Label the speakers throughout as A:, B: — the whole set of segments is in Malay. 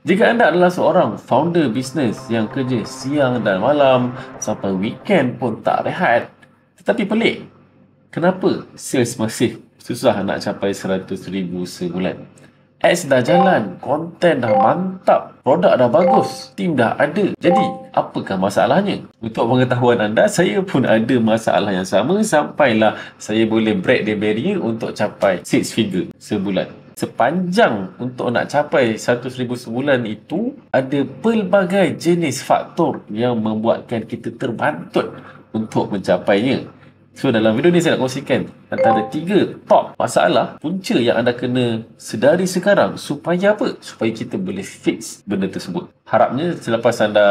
A: Jika anda adalah seorang founder bisnes yang kerja siang dan malam sampai weekend pun tak rehat, tetapi pelik, kenapa sales masih susah nak capai 100,000 sebulan? Ads dah jalan, konten dah mantap, produk dah bagus, tim dah ada. Jadi, apakah masalahnya? Untuk pengetahuan anda, saya pun ada masalah yang sama sampailah saya boleh break the barrier untuk capai 6 figure sebulan. Sepanjang untuk nak capai 100,000 sebulan itu, ada pelbagai jenis faktor yang membuatkan kita terbantut untuk mencapainya. So, dalam video ni saya nak kongsikan antara 3 top masalah punca yang anda kena sedari sekarang supaya apa? Supaya kita boleh fix benda tersebut. Harapnya selepas anda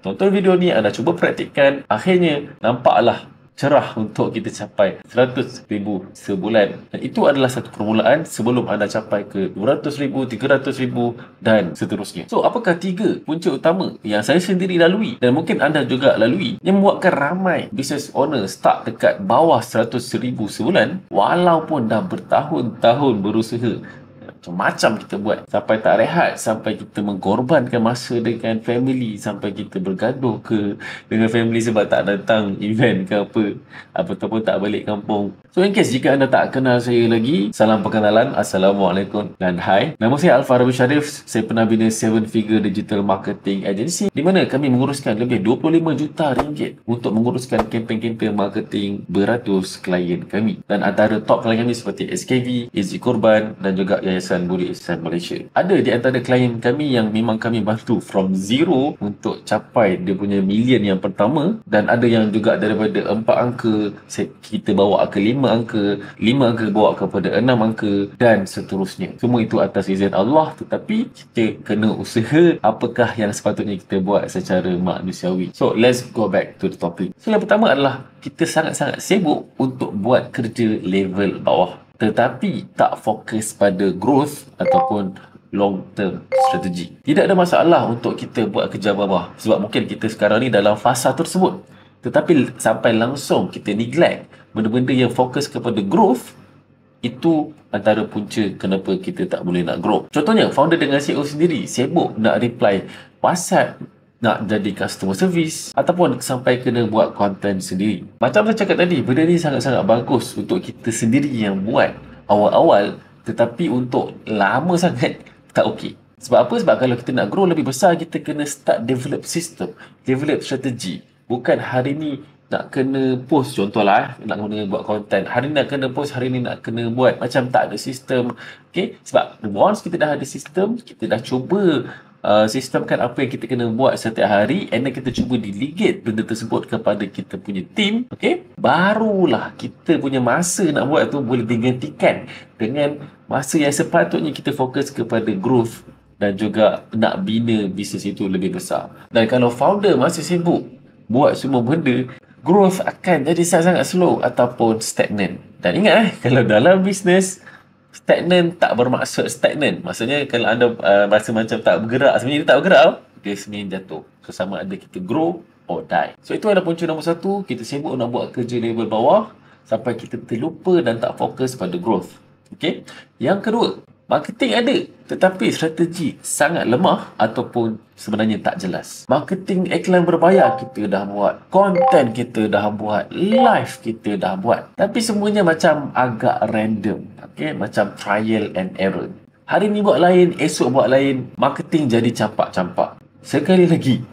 A: tonton video ni, anda cuba praktikkan, akhirnya nampaklah cerah untuk kita capai 100,000 sebulan. Dan itu adalah satu permulaan sebelum anda capai ke 200,000, 300,000 dan seterusnya. So, apakah 3 punca utama yang saya sendiri lalui dan mungkin anda juga lalui yang membuatkan ramai business owner start dekat bawah 100,000 sebulan walaupun dah bertahun-tahun berusaha? Macam-macam kita buat sampai tak rehat, sampai kita mengorbankan masa dengan family, sampai kita bergaduh ke dengan family sebab tak datang event ke apa, ataupun tak balik kampung. So, in case jika anda tak kenal saya lagi, salam perkenalan, Assalamualaikum dan hai. Nama saya Alfa Rabi Sharif. Saya pernah bina 7 figure digital marketing agency di mana kami menguruskan lebih 25 juta ringgit untuk menguruskan kempen-kempen marketing beratus klien kami. Dan antara top klien kami seperti SKV, Easy Korban dan juga Yayasan Budi Ihsan Malaysia. Ada di antara klien kami yang memang kami bantu from zero untuk capai dia punya million yang pertama, dan ada yang juga daripada 4 angka kita bawa ke 5 angka, 5 angka bawa kepada 6 angka dan seterusnya. Semua itu atas izin Allah, tetapi kita kena usaha apakah yang sepatutnya kita buat secara manusiawi. So, let's go back to the topic. So, yang pertama adalah kita sangat-sangat sibuk untuk buat kerja level bawah, tetapi tak fokus pada growth ataupun long term strategi. Tidak ada masalah untuk kita buat kerja bawah sebab mungkin kita sekarang ni dalam fasa tersebut, tetapi sampai langsung kita neglect benda-benda yang fokus kepada growth, itu antara punca kenapa kita tak boleh nak grow. Contohnya, founder dengan CEO sendiri sibuk nak reply WhatsApp, nak jadi customer service, ataupun sampai kena buat konten sendiri. Macam saya cakap tadi, benda ni sangat-sangat bagus untuk kita sendiri yang buat awal-awal, tetapi untuk lama sangat tak okey. Sebab apa? Sebab kalau kita nak grow lebih besar, kita kena start develop system, develop strategi. Bukan hari ni nak kena post, contohlah nak kena buat konten, hari ni nak kena post, hari ni nak kena buat, macam tak ada sistem. Okay? Sebab once kita dah ada sistem, kita dah cuba sistemkan apa yang kita kena buat setiap hari, and then kita cuba delegate benda tersebut kepada kita punya team, okay? Barulah kita punya masa nak buat tu boleh digantikan dengan masa yang sepatutnya kita fokus kepada growth dan juga nak bina bisnes itu lebih besar. Dan kalau founder masih sibuk buat semua benda, growth akan jadi sangat-sangat slow ataupun stagnan. Dan ingat kalau dalam bisnes, stagnan tak bermaksud stagnan. Maksudnya kalau anda rasa macam tak bergerak, sebenarnya dia tak bergerak, dia sebenarnya jatuh. So, sama ada kita grow or die. So, itu adalah punca nombor 1. Kita sibuk nak buat kerja level bawah sampai kita terlupa dan tak fokus pada growth. Okay? Yang kedua, marketing ada, tetapi strategi sangat lemah ataupun sebenarnya tak jelas. Marketing iklan berbayar kita dah buat, konten kita dah buat, live kita dah buat, tapi semuanya macam agak random. Okay? Macam trial and error. Hari ni buat lain, esok buat lain, marketing jadi campak-campak. Sekali lagi,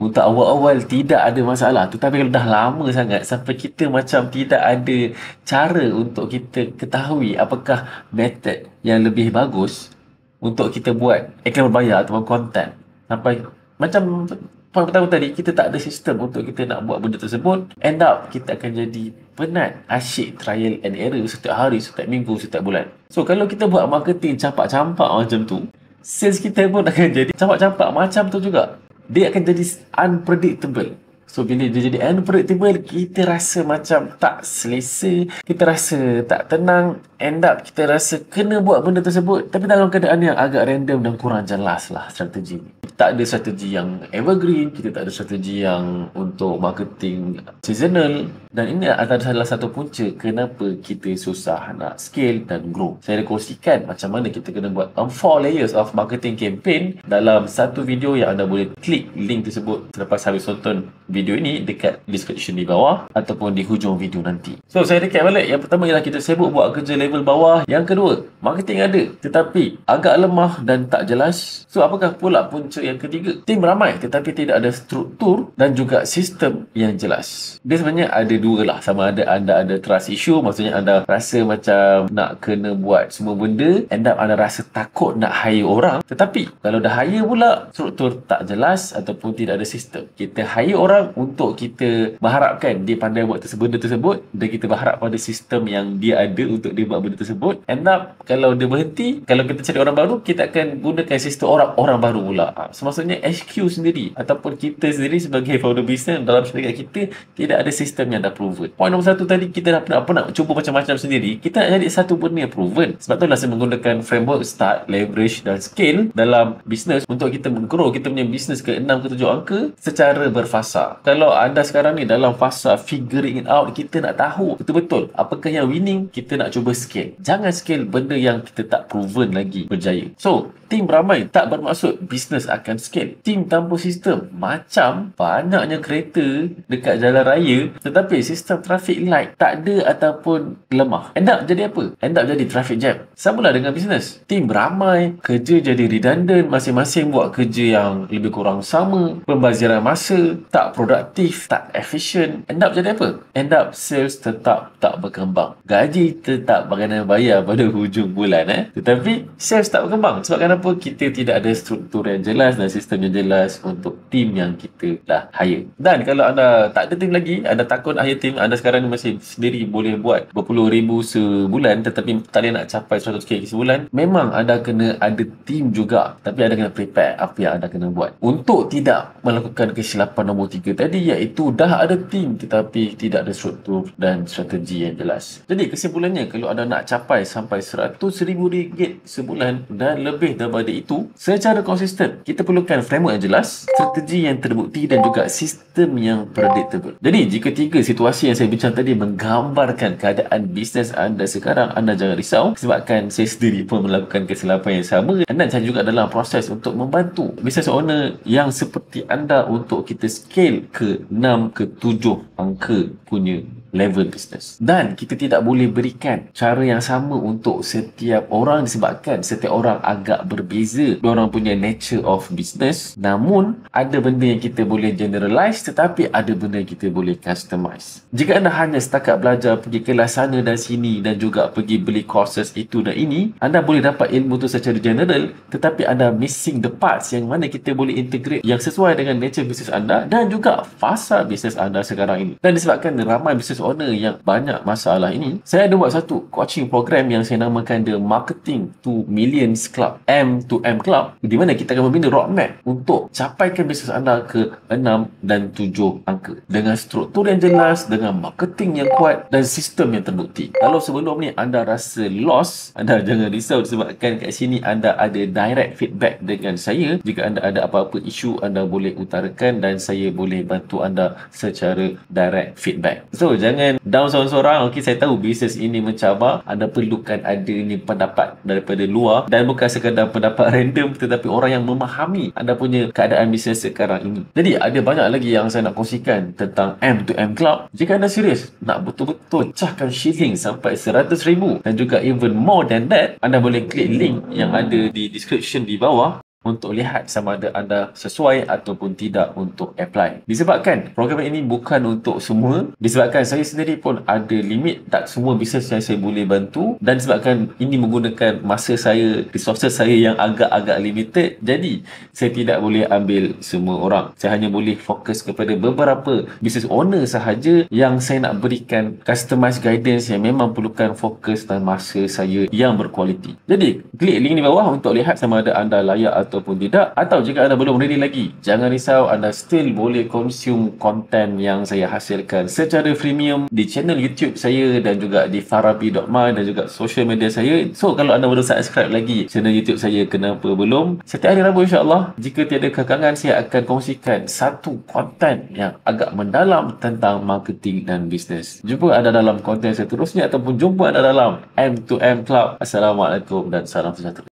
A: untuk awal-awal tidak ada masalah, tetapi kalau dah lama sangat sampai kita macam tidak ada cara untuk kita ketahui apakah method yang lebih bagus untuk kita buat iklan berbayar ataupun konten, sampai macam poin pertama tadi, kita tak ada sistem untuk kita nak buat benda tersebut, end up kita akan jadi penat, asyik trial and error setiap hari, setiap minggu, setiap bulan. So, kalau kita buat marketing campak-campak macam tu, sales kita pun akan jadi campak-campak macam tu juga. Dia akan jadi unpredictable. So, bila dia jadi unpredictable, kita rasa macam tak selesa, kita rasa tak tenang, end up kita rasa kena buat benda tersebut, tapi dalam keadaan yang agak random dan kurang jelas lah strategi ni. Tak ada strategi yang evergreen, kita tak ada strategi yang untuk marketing seasonal, dan ini adalah salah satu punca kenapa kita susah nak scale dan grow. Saya ada kongsikan macam mana kita kena buat 4 layers of marketing campaign dalam satu video yang anda boleh klik link tersebut selepas habis tonton video ini dekat description di bawah ataupun di hujung video nanti. So, saya recap balik. Yang pertama ialah kita sibuk buat kerja level bawah. Yang kedua, marketing ada tetapi agak lemah dan tak jelas. So, apakah pula punca yang ketiga? Tim ramai tetapi tidak ada struktur dan juga sistem yang jelas. Dia sebenarnya ada dua lah. Sama ada anda ada trust issue, maksudnya anda rasa macam nak kena buat semua benda, end up anda rasa takut nak hire orang, tetapi kalau dah hire pula struktur tak jelas ataupun tidak ada sistem. Kita hire orang untuk kita berharapkan dia pandai buat benda tersebut, dan kita berharap pada sistem yang dia ada untuk dia buat benda tersebut. End up kalau dia berhenti, kalau kita cari orang baru, kita akan gunakan sistem orang baru pula. So, maksudnya HQ sendiri ataupun kita sendiri sebagai founder business dalam syarikat kita tidak ada sistem yang dah proven. Point nombor satu tadi, kita dah nak cuba macam-macam sendiri. Kita nak jadi satu benda yang proven. Sebab itulah saya menggunakan framework start, leverage dan scale dalam bisnes untuk kita grow kita punya bisnes ke 6 ke 7 angka secara berfasa. Kalau anda sekarang ni dalam fasa figuring it out, kita nak tahu betul-betul apakah yang winning, kita nak cuba scale. Jangan scale benda yang kita tak proven lagi berjaya. So, tim ramai tak bermaksud bisnes akan scale. Tim tanpa sistem macam banyaknya kereta dekat jalan raya tetapi sistem traffic light tak ada ataupun lemah. End up jadi apa? End up jadi traffic jam. Samalah dengan bisnes. Tim ramai, kerja jadi redundant, masing-masing buat kerja yang lebih kurang sama, pembaziran masa, tak produktif, tak efisien. End up jadi apa? End up sales tetap tak berkembang. Gaji tetap kena bayar pada hujung bulan. Tetapi sales tak berkembang. Sebab kenapa? Kita tidak ada struktur yang jelas dan sistem yang jelas untuk tim yang kita dah hire. Dan kalau anda tak ada tim lagi, anda takut hire tim, anda sekarang ni masih sendiri boleh buat berpuluh ribu sebulan tetapi tak boleh nak capai 100k sebulan, memang anda kena ada tim juga, tapi anda kena prepare apa yang anda kena buat untuk tidak melakukan kesilapan nombor 3 tadi, iaitu dah ada tim tetapi tidak ada struktur dan strategi yang jelas. Jadi kesimpulannya, kalau anda nak capai sampai RM100,000 sebulan dan lebih daripada itu secara konsisten, kita perlukan framework yang jelas, strategi yang terbukti dan juga sistem yang predictable. Jadi jika 3 situasi yang saya bincang tadi menggambarkan keadaan bisnes anda sekarang, anda jangan risau sebabkan saya sendiri pun melakukan kesilapan yang sama, dan saya juga dalam proses untuk membantu business owner yang seperti anda untuk kita scale ke 6 ke 7 angka punya level business. Dan kita tidak boleh berikan cara yang sama untuk setiap orang disebabkan setiap orang agak berbeza orang punya nature of business. Namun ada benda yang kita boleh generalize tetapi ada benda yang kita boleh customize. Jika anda hanya setakat belajar pergi kelas sana dan sini dan juga pergi beli courses itu dan ini, anda boleh dapat ilmu tu secara general tetapi anda missing the parts yang mana kita boleh integrate yang sesuai dengan nature business anda dan juga fasa business anda sekarang ini. Dan disebabkan ramai business owner yang banyak masalah ini, saya ada buat satu coaching program yang saya namakan The Marketing to Millions Club, M to M Club, di mana kita akan membina roadmap untuk capaikan bisnes anda ke 6 dan 7 angka dengan struktur yang jelas, dengan marketing yang kuat dan sistem yang terbukti. Kalau sebelum ni anda rasa lost, anda jangan risau disebabkan kat sini anda ada direct feedback dengan saya. Jika anda ada apa-apa isu, anda boleh utarakan dan saya boleh bantu anda secara direct feedback. So, jangan down seorang-seorang. Okey, saya tahu bisnes ini mencabar. Anda perlukan adanya pendapat daripada luar dan bukan sekadar pendapat random tetapi orang yang memahami anda punya keadaan bisnes sekarang ini. Jadi ada banyak lagi yang saya nak kongsikan tentang M to M Club. Jika anda serius nak betul-betul pecahkan shilling sampai 100,000 dan juga even more than that, anda boleh klik link yang ada di description di bawah untuk lihat sama ada anda sesuai ataupun tidak untuk apply. Disebabkan program ini bukan untuk semua, disebabkan saya sendiri pun ada limit, tak semua bisnes yang saya boleh bantu, dan disebabkan ini menggunakan masa saya, resources saya yang agak-agak limited, jadi saya tidak boleh ambil semua orang. Saya hanya boleh fokus kepada beberapa business owner sahaja yang saya nak berikan customized guidance yang memang perlukan fokus dan masa saya yang berkualiti. Jadi klik link di bawah untuk lihat sama ada anda layak ataupun tidak. Atau jika anda belum ready lagi, jangan risau, anda still boleh consume konten yang saya hasilkan secara premium di channel YouTube saya dan juga di farabi.my dan juga social media saya. So, kalau anda belum subscribe lagi channel YouTube saya, kenapa belum? Setiap hari Rabu insya-Allah, jika tiada kekangan, saya akan kongsikan satu konten yang agak mendalam tentang marketing dan bisnes. Jumpa anda dalam konten seterusnya ataupun jumpa anda dalam M2M Club. Assalamualaikum dan salam sejahtera.